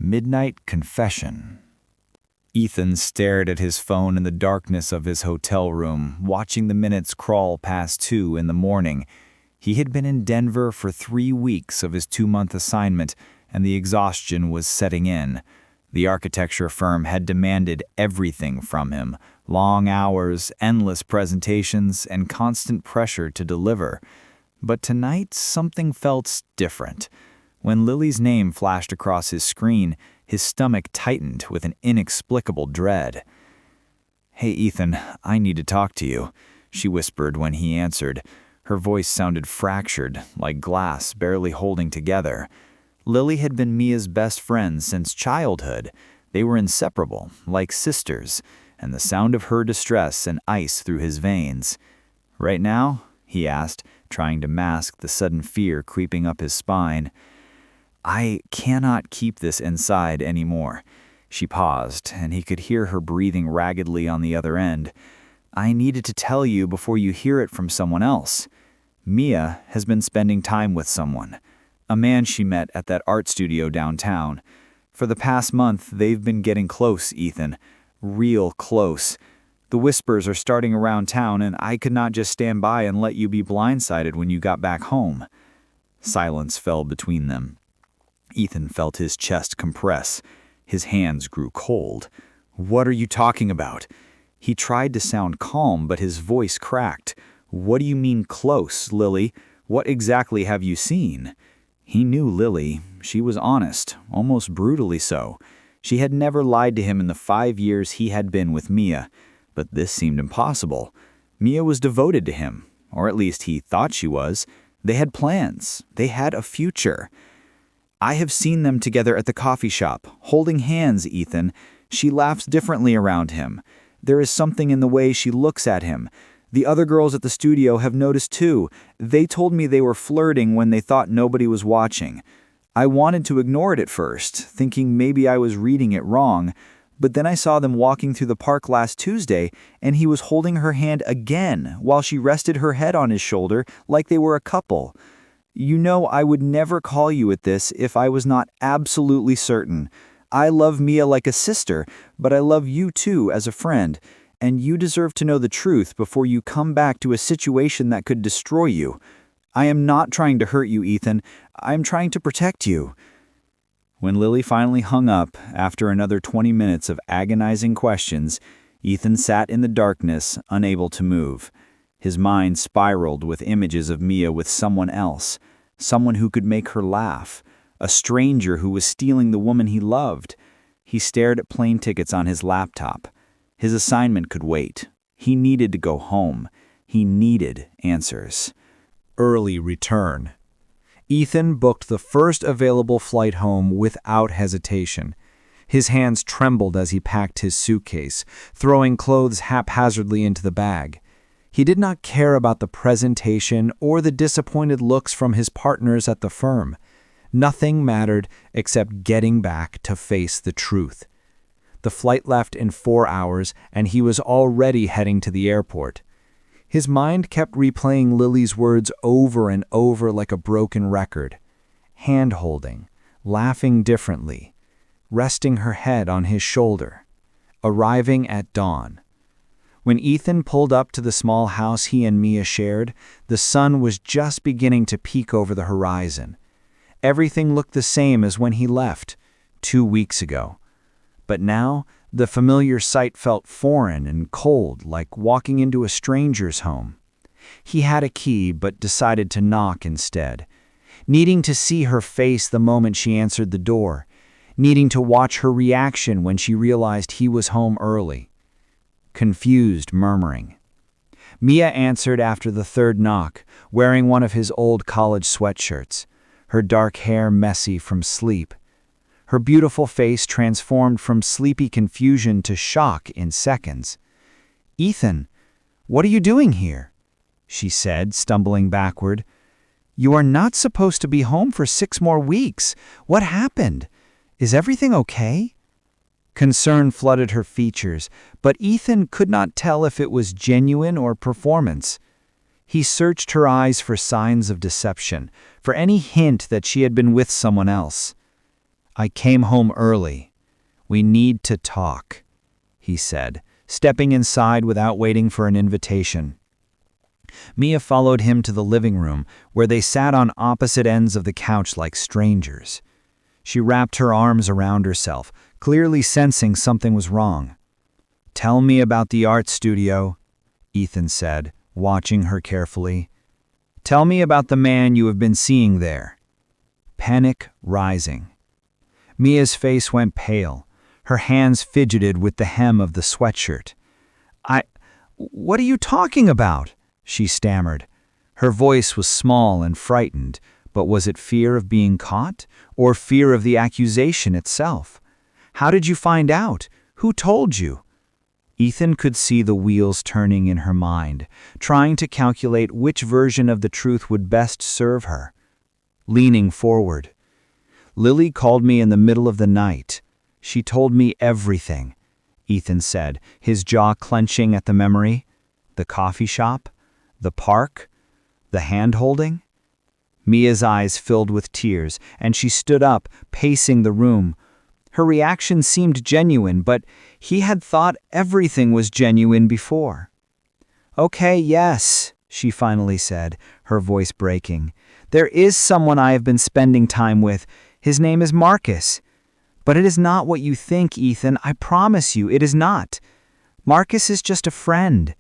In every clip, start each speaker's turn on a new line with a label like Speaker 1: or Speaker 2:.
Speaker 1: Midnight Confession. Ethan stared at his phone in the darkness of his hotel room, watching the minutes crawl past 2 in the morning. He had been in Denver for 3 weeks of his 2-month assignment, and the exhaustion was setting in. The architecture firm had demanded everything from him: long hours, endless presentations, and constant pressure to deliver. But tonight, something felt different. When Lily's name flashed across his screen, his stomach tightened with an inexplicable dread. "Hey, Ethan, I need to talk to you," she whispered when he answered. Her voice sounded fractured, like glass barely holding together. Lily had been Mia's best friend since childhood. They were inseparable, like sisters, and the sound of her distress sent ice through his veins. "Right now?" he asked, trying to mask the sudden fear creeping up his spine. "I cannot keep this inside anymore." She paused, and he could hear her breathing raggedly on the other end. "I needed to tell you before you hear it from someone else. Mia has been spending time with someone, a man she met at that art studio downtown. For the past month, they've been getting close, Ethan. Real close. The whispers are starting around town, and I could not just stand by and let you be blindsided when you got back home." Silence fell between them. Ethan felt his chest compress. His hands grew cold. "What are you talking about?" He tried to sound calm, but his voice cracked. "What do you mean close, Lily? What exactly have you seen?" He knew Lily. She was honest, almost brutally so. She had never lied to him in the 5 years he had been with Mia. But this seemed impossible. Mia was devoted to him, or at least he thought she was. They had plans. They had a future. "I have seen them together at the coffee shop, holding hands, Ethan. She laughs differently around him. There is something in the way she looks at him. The other girls at the studio have noticed too. They told me they were flirting when they thought nobody was watching. I wanted to ignore it at first, thinking maybe I was reading it wrong. But then I saw them walking through the park last Tuesday, and he was holding her hand again while she rested her head on his shoulder like they were a couple. You know I would never call you at this if I was not absolutely certain. I love Mia like a sister, but I love you too as a friend, and you deserve to know the truth before you come back to a situation that could destroy you. I am not trying to hurt you, Ethan. I am trying to protect you." When Lily finally hung up, after another 20 minutes of agonizing questions, Ethan sat in the darkness, unable to move. His mind spiraled with images of Mia with someone else, someone who could make her laugh, a stranger who was stealing the woman he loved. He stared at plane tickets on his laptop. His assignment could wait. He needed to go home. He needed answers. Early return. Ethan booked the first available flight home without hesitation. His hands trembled as he packed his suitcase, throwing clothes haphazardly into the bag. He did not care about the presentation or the disappointed looks from his partners at the firm. Nothing mattered except getting back to face the truth. The flight left in 4 hours, and he was already heading to the airport. His mind kept replaying Lily's words over and over like a broken record. Hand-holding, laughing differently, resting her head on his shoulder, arriving at dawn. When Ethan pulled up to the small house he and Mia shared, the sun was just beginning to peek over the horizon. Everything looked the same as when he left, 2 weeks ago. But now, the familiar sight felt foreign and cold, like walking into a stranger's home. He had a key, but decided to knock instead, needing to see her face the moment she answered the door, needing to watch her reaction when she realized he was home early. Confused murmuring. Mia answered after the third knock, wearing one of his old college sweatshirts, her dark hair messy from sleep. Her beautiful face transformed from sleepy confusion to shock in seconds. "Ethan, what are you doing here?" she said, stumbling backward. "You are not supposed to be home for 6 more weeks. What happened? Is everything okay?" Concern flooded her features, but Ethan could not tell if it was genuine or performance. He searched her eyes for signs of deception, for any hint that she had been with someone else. I came home early. We need to talk, he said, stepping inside without waiting for an invitation. Mia followed him to the living room, where they sat on opposite ends of the couch like strangers. She wrapped her arms around herself, clearly sensing something was wrong. "Tell me about the art studio," Ethan said, watching her carefully. "Tell me about the man you have been seeing there." Panic rising. Mia's face went pale. Her hands fidgeted with the hem of the sweatshirt. What are you talking about?" she stammered. Her voice was small and frightened, but was it fear of being caught, or fear of the accusation itself? "How did you find out? Who told you?" Ethan could see the wheels turning in her mind, trying to calculate which version of the truth would best serve her. Leaning forward. "Lily called me in the middle of the night. She told me everything," Ethan said, his jaw clenching at the memory. The coffee shop? The park? The hand-holding? Mia's eyes filled with tears, and she stood up, pacing the room. Her reaction seemed genuine, but he had thought everything was genuine before. "Okay, yes," she finally said, her voice breaking. "There is someone I have been spending time with. His name is Marcus. But it is not what you think, Ethan. I promise you, it is not. Marcus is just a friend.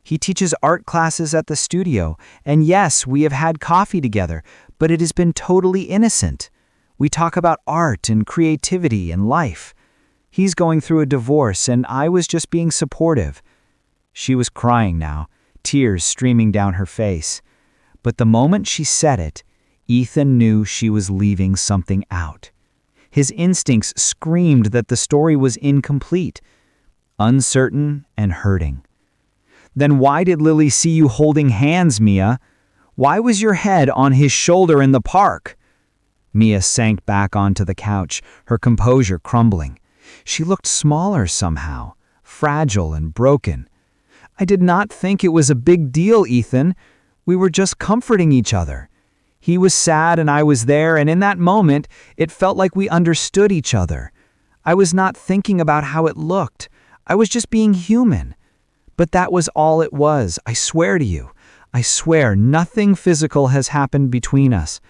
Speaker 1: He teaches art classes at the studio, and yes, we have had coffee together, but it has been totally innocent. We talk about art and creativity and life. He's going through a divorce, and I was just being supportive." She was crying now, tears streaming down her face. But the moment she said it, Ethan knew she was leaving something out. His instincts screamed that the story was incomplete, uncertain, and hurting. "Then why did Lily see you holding hands, Mia? Why was your head on his shoulder in the park?" Mia sank back onto the couch, her composure crumbling. She looked smaller somehow, fragile and broken. "I did not think it was a big deal, Ethan. We were just comforting each other. He was sad and I was there, and in that moment, it felt like we understood each other. I was not thinking about how it looked. I was just being human. But that was all it was, I swear to you. I swear nothing physical has happened between us.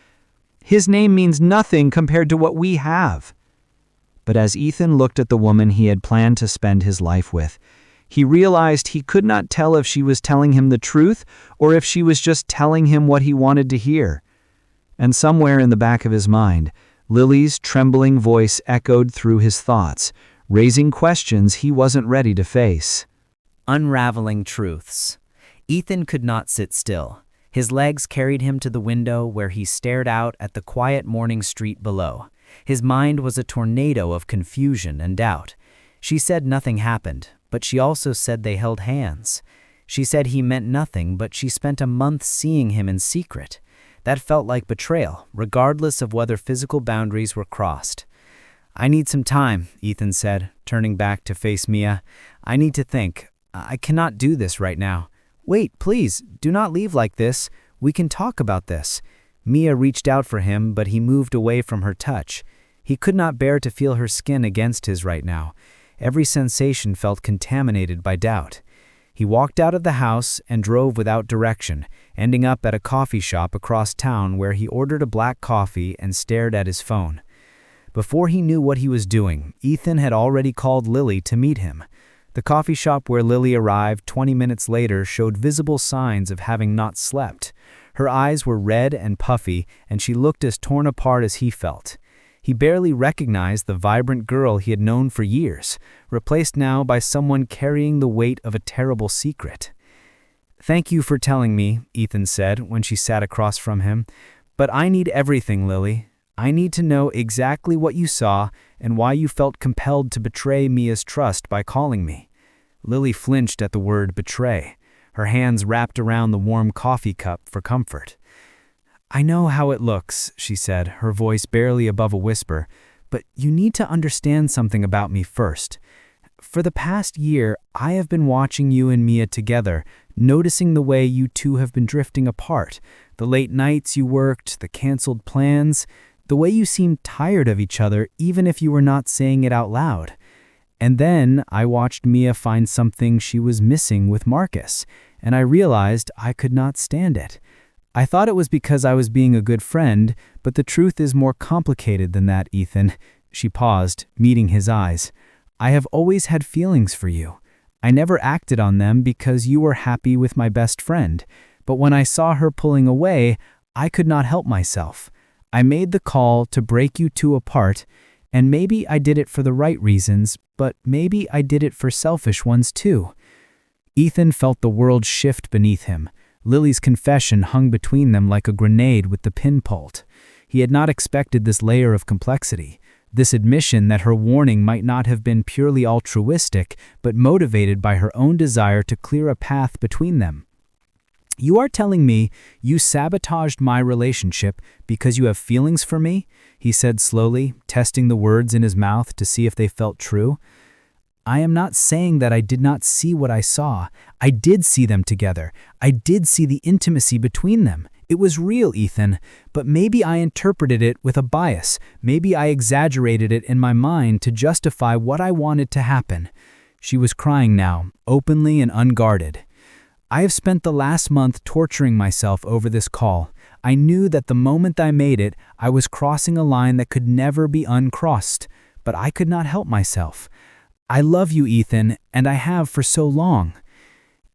Speaker 1: His name means nothing compared to what we have." But as Ethan looked at the woman he had planned to spend his life with, he realized he could not tell if she was telling him the truth or if she was just telling him what he wanted to hear. And somewhere in the back of his mind, Lily's trembling voice echoed through his thoughts, raising questions he wasn't ready to face.
Speaker 2: Unraveling truths. Ethan could not sit still. His legs carried him to the window where he stared out at the quiet morning street below. His mind was a tornado of confusion and doubt. She said nothing happened, but she also said they held hands. She said he meant nothing, but she spent a month seeing him in secret. That felt like betrayal, regardless of whether physical boundaries were crossed. "I need some time," Ethan said, turning back to face Mia. "I need to think. I cannot do this right now." "Wait, please, do not leave like this. We can talk about this." Mia reached out for him, but he moved away from her touch. He could not bear to feel her skin against his right now. Every sensation felt contaminated by doubt. He walked out of the house and drove without direction, ending up at a coffee shop across town where he ordered a black coffee and stared at his phone. Before he knew what he was doing, Ethan had already called Lily to meet him. The coffee shop where Lily arrived 20 minutes later showed visible signs of having not slept. Her eyes were red and puffy, and she looked as torn apart as he felt. He barely recognized the vibrant girl he had known for years, replaced now by someone carrying the weight of a terrible secret. "Thank you for telling me," Ethan said when she sat across from him. "But I need everything, Lily. I need to know exactly what you saw and why you felt compelled to betray Mia's trust by calling me." Lily flinched at the word betray, her hands wrapped around the warm coffee cup for comfort. "I know how it looks," she said, her voice barely above a whisper, "but you need to understand something about me first. For the past year, I have been watching you and Mia together, noticing the way you two have been drifting apart, the late nights you worked, the canceled plans. The way you seemed tired of each other even if you were not saying it out loud. And then I watched Mia find something she was missing with Marcus, and I realized I could not stand it. I thought it was because I was being a good friend, but the truth is more complicated than that, Ethan." She paused, meeting his eyes. "I have always had feelings for you. I never acted on them because you were happy with my best friend. But when I saw her pulling away, I could not help myself. I made the call to break you two apart, and maybe I did it for the right reasons, but maybe I did it for selfish ones too." Ethan felt the world shift beneath him. Lily's confession hung between them like a grenade with the pin pulled. He had not expected this layer of complexity, this admission that her warning might not have been purely altruistic, but motivated by her own desire to clear a path between them. "You are telling me you sabotaged my relationship because you have feelings for me?" he said slowly, testing the words in his mouth to see if they felt true. "I am not saying that I did not see what I saw. I did see them together. I did see the intimacy between them. It was real, Ethan, but maybe I interpreted it with a bias. Maybe I exaggerated it in my mind to justify what I wanted to happen." She was crying now, openly and unguarded. "I have spent the last month torturing myself over this call. I knew that the moment I made it, I was crossing a line that could never be uncrossed, but I could not help myself. I love you, Ethan, and I have for so long."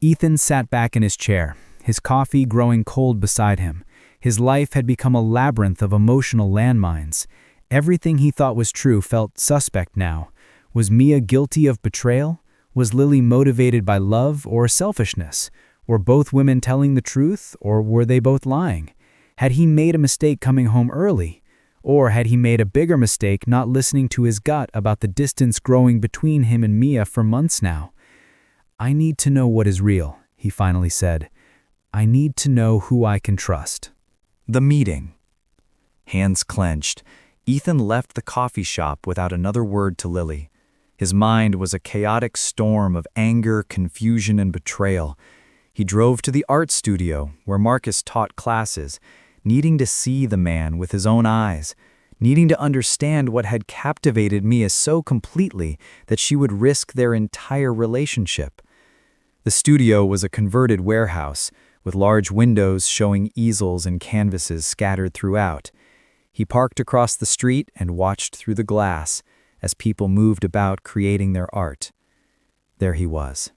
Speaker 2: Ethan sat back in his chair, his coffee growing cold beside him. His life had become a labyrinth of emotional landmines. Everything he thought was true felt suspect now. Was Mia guilty of betrayal? Was Lily motivated by love or selfishness? Were both women telling the truth, or were they both lying? Had he made a mistake coming home early? Or had he made a bigger mistake not listening to his gut about the distance growing between him and Mia for months now? "I need to know what is real," he finally said. "I need to know who I can trust."
Speaker 1: The meeting. Hands clenched, Ethan left the coffee shop without another word to Lily. His mind was a chaotic storm of anger, confusion, and betrayal. He drove to the art studio where Marcus taught classes, needing to see the man with his own eyes, needing to understand what had captivated Mia so completely that she would risk their entire relationship. The studio was a converted warehouse, with large windows showing easels and canvases scattered throughout. He parked across the street and watched through the glass as people moved about creating their art. There he was,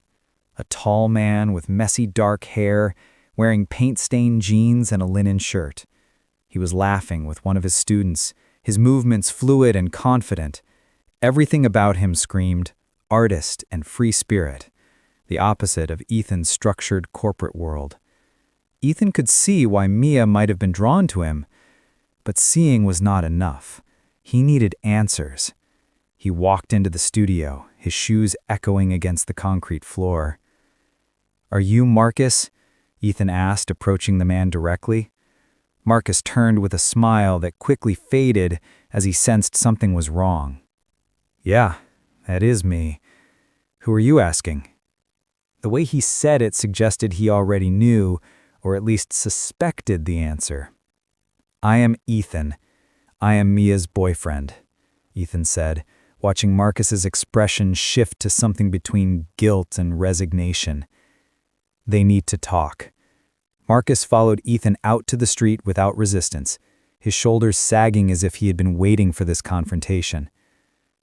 Speaker 1: a tall man with messy dark hair, wearing paint-stained jeans and a linen shirt. He was laughing with one of his students, his movements fluid and confident. Everything about him screamed artist and free spirit, the opposite of Ethan's structured corporate world. Ethan could see why Mia might have been drawn to him, but seeing was not enough. He needed answers. He walked into the studio, his shoes echoing against the concrete floor. "Are you Marcus?" Ethan asked, approaching the man directly. Marcus turned with a smile that quickly faded as he sensed something was wrong. "Yeah, that is me. Who are you asking?" The way he said it suggested he already knew, or at least suspected the answer. "I am Ethan. I am Mia's boyfriend," Ethan said, watching Marcus's expression shift to something between guilt and resignation. "They need to talk." Marcus followed Ethan out to the street without resistance, his shoulders sagging as if he had been waiting for this confrontation.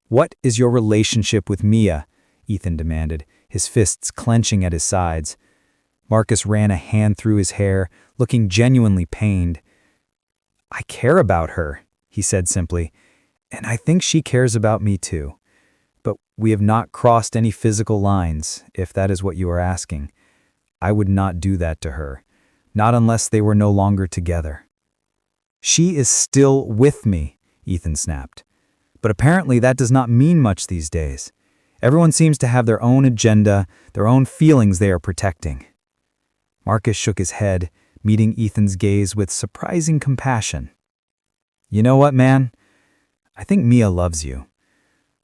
Speaker 1: "What is your relationship with Mia?" Ethan demanded, his fists clenching at his sides. Marcus ran a hand through his hair, looking genuinely pained. "I care about her," he said simply, "and I think she cares about me too. But we have not crossed any physical lines, if that is what you are asking. I would not do that to her. Not unless they were no longer together." "She is still with me," Ethan snapped. "But apparently that does not mean much these days. Everyone seems to have their own agenda, their own feelings they are protecting." Marcus shook his head, meeting Ethan's gaze with surprising compassion. "You know what, man? I think Mia loves you.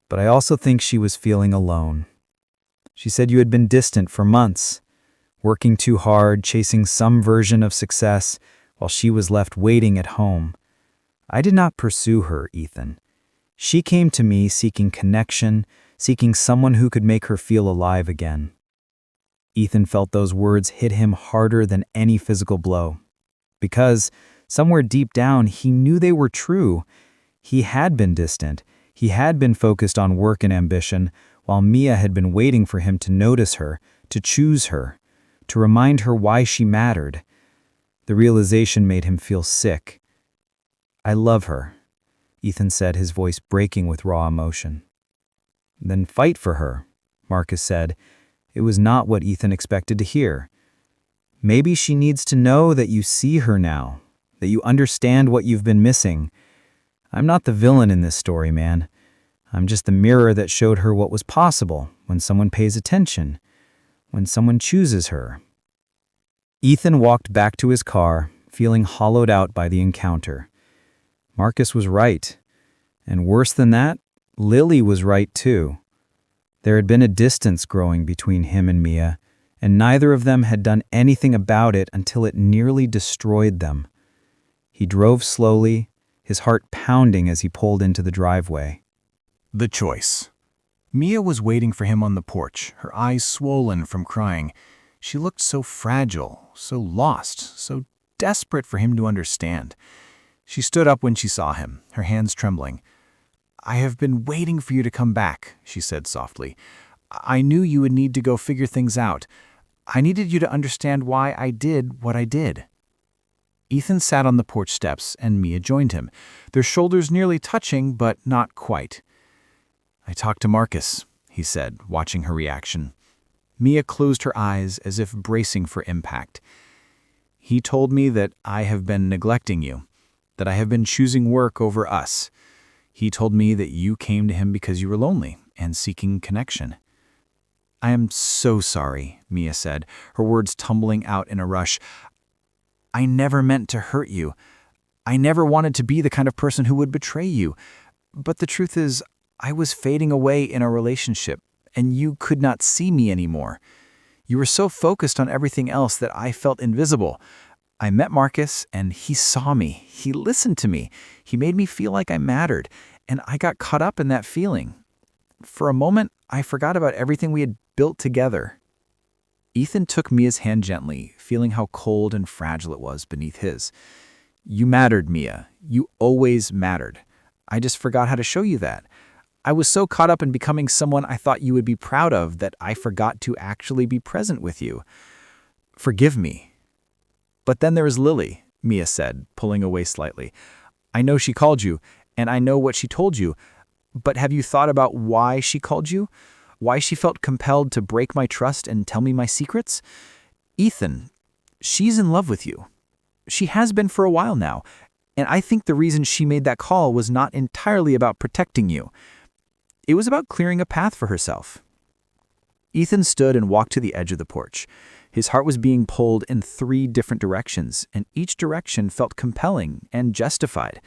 Speaker 1: But I also think she was feeling alone. She said you had been distant for months, working too hard, chasing some version of success, while she was left waiting at home.
Speaker 2: I did not pursue her, Ethan. She came to me seeking connection, seeking someone who could make her feel alive again. Ethan felt those words hit him harder than any physical blow. Because, somewhere deep down, he knew they were true. He had been distant. He had been focused on work and ambition, while Mia had been waiting for him to notice her, to choose her, to remind her why she mattered. The realization made him feel sick. "I love her," Ethan said, his voice breaking with raw emotion. "Then fight for her," Marcus said. It was not what Ethan expected to hear. "Maybe she needs to know that you see her now, that you understand what you've been missing. I'm not the villain in this story, man. I'm just the mirror that showed her what was possible when someone pays attention, when someone chooses her." Ethan walked back to his car, feeling hollowed out by the encounter. Marcus was right. And worse than that, Lily was right too. There had been a distance growing between him and Mia, and neither of them had done anything about it until it nearly destroyed them. He drove slowly, his heart pounding as he pulled into the driveway.
Speaker 1: The choice. Mia was waiting for him on the porch, her eyes swollen from crying. She looked so fragile, so lost, so desperate for him to understand. She stood up when she saw him, her hands trembling. "I have been waiting for you to come back," she said softly. "I knew you would need to go figure things out. I needed you to understand why I did what I did." Ethan sat on the porch steps, and Mia joined him, their shoulders nearly touching, but not quite. "I talked to Marcus," he said, watching her reaction. Mia closed her eyes as if bracing for impact. "He told me that I have been neglecting you, that I have been choosing work over us. He told me that you came to him because you were lonely and seeking connection." "I am so sorry," Mia said, her words tumbling out in a rush. "I never meant to hurt you. I never wanted to be the kind of person who would betray you. But the truth is, I was fading away in our relationship, and you could not see me anymore. You were so focused on everything else that I felt invisible. I met Marcus, and he saw me. He listened to me. He made me feel like I mattered, and I got caught up in that feeling. For a moment, I forgot about everything we had built together." Ethan took Mia's hand gently, feeling how cold and fragile it was beneath his. "You mattered, Mia. You always mattered. I just forgot how to show you that. I was so caught up in becoming someone I thought you would be proud of that I forgot to actually be present with you. Forgive me." "But then there is Lily," Mia said, pulling away slightly. "I know she called you, and I know what she told you. But have you thought about why she called you? Why she felt compelled to break my trust and tell me my secrets? Ethan, she's in love with you. She has been for a while now, and I think the reason she made that call was not entirely about protecting you. It was about clearing a path for herself." Ethan stood and walked to the edge of the porch. His heart was being pulled in 3 different directions, and each direction felt compelling and justified.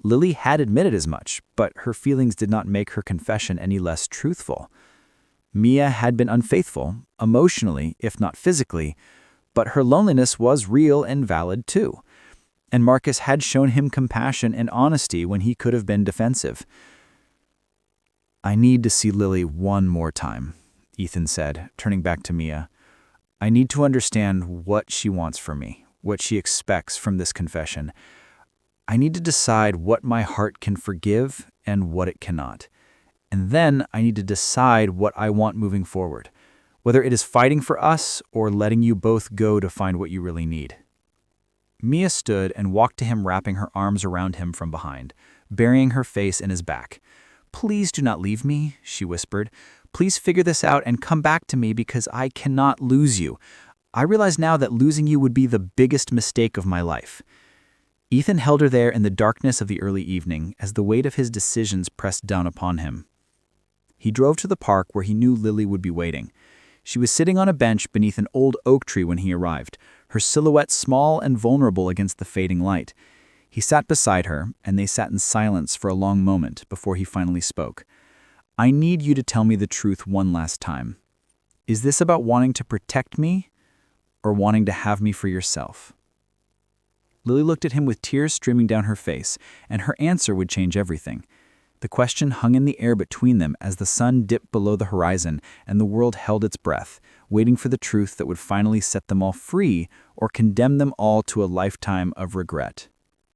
Speaker 1: Lily had admitted as much, but her feelings did not make her confession any less truthful. Mia had been unfaithful, emotionally, if not physically, but her loneliness was real and valid too. And Marcus had shown him compassion and honesty when he could have been defensive. "I need to see Lily one more time," Ethan said, turning back to Mia. "I need to understand what she wants from me, what she expects from this confession. I need to decide what my heart can forgive and what it cannot. And then I need to decide what I want moving forward, whether it is fighting for us or letting you both go to find what you really need." Mia stood and walked to him, wrapping her arms around him from behind, burying her face in his back. "Please do not leave me," she whispered. "Please figure this out and come back to me because I cannot lose you. I realize now that losing you would be the biggest mistake of my life." Ethan held her there in the darkness of the early evening as the weight of his decisions pressed down upon him. He drove to the park where he knew Lily would be waiting. She was sitting on a bench beneath an old oak tree when he arrived, her silhouette small and vulnerable against the fading light. He sat beside her, and they sat in silence for a long moment before he finally spoke. "I need you to tell me the truth one last time. Is this about wanting to protect me or wanting to have me for yourself?"
Speaker 3: Lily looked at him with tears streaming down her face, and her answer would change everything. The question hung in the air between them as the sun dipped below the horizon and the world held its breath, waiting for the truth that would finally set them all free or condemn them all to a lifetime of regret.